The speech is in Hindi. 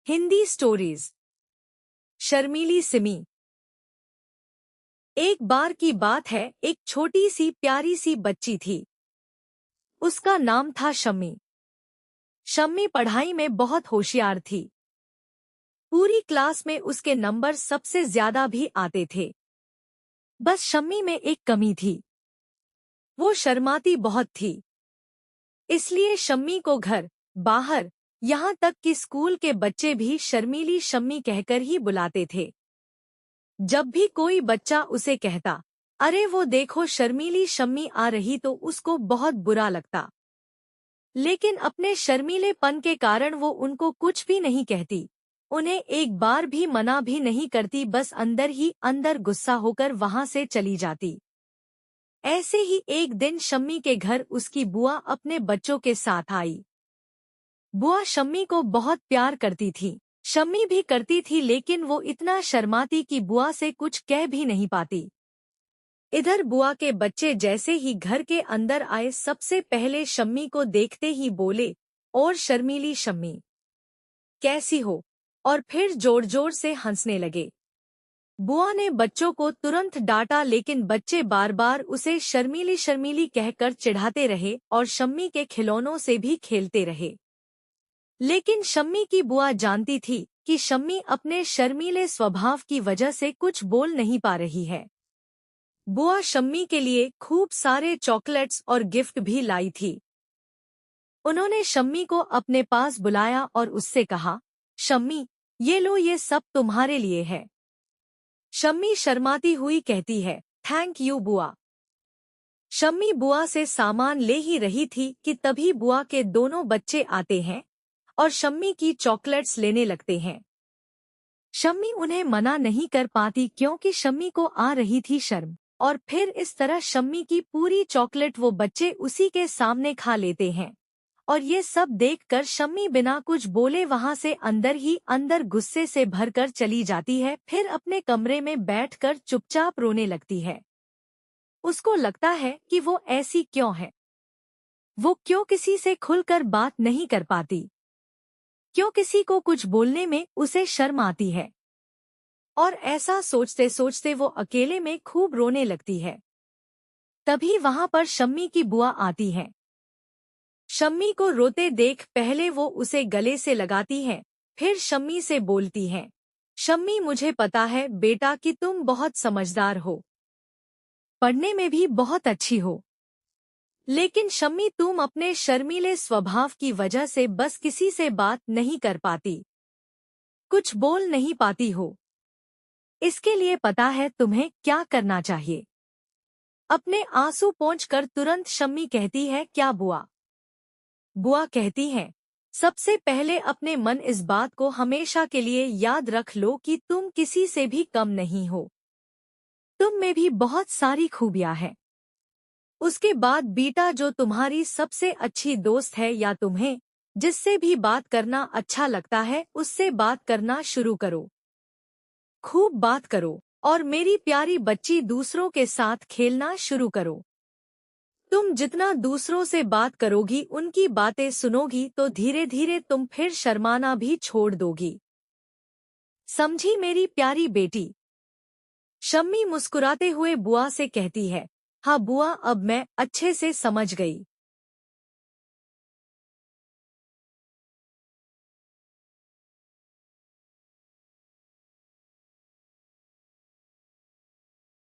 हिंदी स्टोरीज। शर्मीली सिमी। एक बार की बात है, एक छोटी सी प्यारी सी बच्ची थी। उसका नाम था शम्मी। शम्मी पढ़ाई में बहुत होशियार थी। पूरी क्लास में उसके नंबर सबसे ज्यादा भी आते थे। बस शम्मी में एक कमी थी। वो शर्माती बहुत थी। इसलिए शम्मी को घर, बाहर, यहाँ तक कि स्कूल के बच्चे भी शर्मीली शम्मी कहकर ही बुलाते थे। जब भी कोई बच्चा उसे कहता, अरे वो देखो शर्मीली शम्मी आ रही, तो उसको बहुत बुरा लगता। लेकिन अपने शर्मीलेपन के कारण वो उनको कुछ भी नहीं कहती, उन्हें एक बार भी मना भी नहीं करती, बस अंदर ही अंदर गुस्सा होकर वहां से चली जाती। ऐसे ही एक दिन शम्मी के घर उसकी बुआ अपने बच्चों के साथ आई। बुआ शम्मी को बहुत प्यार करती थी। शम्मी भी करती थी, लेकिन वो इतना शर्माती कि बुआ से कुछ कह भी नहीं पाती। इधर बुआ के बच्चे जैसे ही घर के अंदर आए, सबसे पहले शम्मी को देखते ही बोले, और शर्मीली शम्मी, कैसी हो? और फिर जोर जोर से हंसने लगे। बुआ ने बच्चों को तुरंत डांटा, लेकिन बच्चे बार बार उसे शर्मीली शर्मीली कहकर चिढ़ाते रहे और शम्मी के खिलौनों से भी खेलते रहे। लेकिन शम्मी की बुआ जानती थी कि शम्मी अपने शर्मीले स्वभाव की वजह से कुछ बोल नहीं पा रही है। बुआ शम्मी के लिए खूब सारे चॉकलेट्स और गिफ्ट भी लाई थी। उन्होंने शम्मी को अपने पास बुलाया और उससे कहा, शम्मी, ये लो, ये सब तुम्हारे लिए है। शम्मी शर्माती हुई कहती है, थैंक यू बुआ। शम्मी बुआ से सामान ले ही रही थी कि तभी बुआ के दोनों बच्चे आते हैं और शम्मी की चॉकलेट्स लेने लगते हैं। शम्मी उन्हें मना नहीं कर पाती, क्योंकि शम्मी को आ रही थी शर्म, और फिर इस तरह शम्मी की पूरी चॉकलेट वो बच्चे उसी के सामने खा लेते हैं। और ये सब देखकर शम्मी बिना कुछ बोले वहां से अंदर ही अंदर गुस्से से भरकर चली जाती है। फिर अपने कमरे में बैठकर चुपचाप रोने लगती है। उसको लगता है कि वो ऐसी क्यों है। वो क्यों किसी से खुलकर बात नहीं कर पाती, क्यों किसी को कुछ बोलने में उसे शर्म आती है। और ऐसा सोचते सोचते वो अकेले में खूब रोने लगती है। तभी वहां पर शम्मी की बुआ आती है। शम्मी को रोते देख पहले वो उसे गले से लगाती है, फिर शम्मी से बोलती है, शम्मी, मुझे पता है बेटा कि तुम बहुत समझदार हो, पढ़ने में भी बहुत अच्छी हो, लेकिन शम्मी तुम अपने शर्मीले स्वभाव की वजह से बस किसी से बात नहीं कर पाती, कुछ बोल नहीं पाती हो। इसके लिए पता है तुम्हें क्या करना चाहिए। अपने आंसू पोंछकर तुरंत शम्मी कहती है, क्या बुआ? बुआ कहती है, सबसे पहले अपने मन इस बात को हमेशा के लिए याद रख लो कि तुम किसी से भी कम नहीं हो, तुम में भी बहुत सारी खूबियां हैं। उसके बाद बेटा, जो तुम्हारी सबसे अच्छी दोस्त है या तुम्हें जिससे भी बात करना अच्छा लगता है, उससे बात करना शुरू करो, खूब बात करो, और मेरी प्यारी बच्ची दूसरों के साथ खेलना शुरू करो। तुम जितना दूसरों से बात करोगी, उनकी बातें सुनोगी, तो धीरे धीरे तुम फिर शर्माना भी छोड़ दोगी। समझी मेरी प्यारी बेटी? शम्मी मुस्कुराते हुए बुआ से कहती है, हाँ बुआ, अब मैं अच्छे से समझ गई।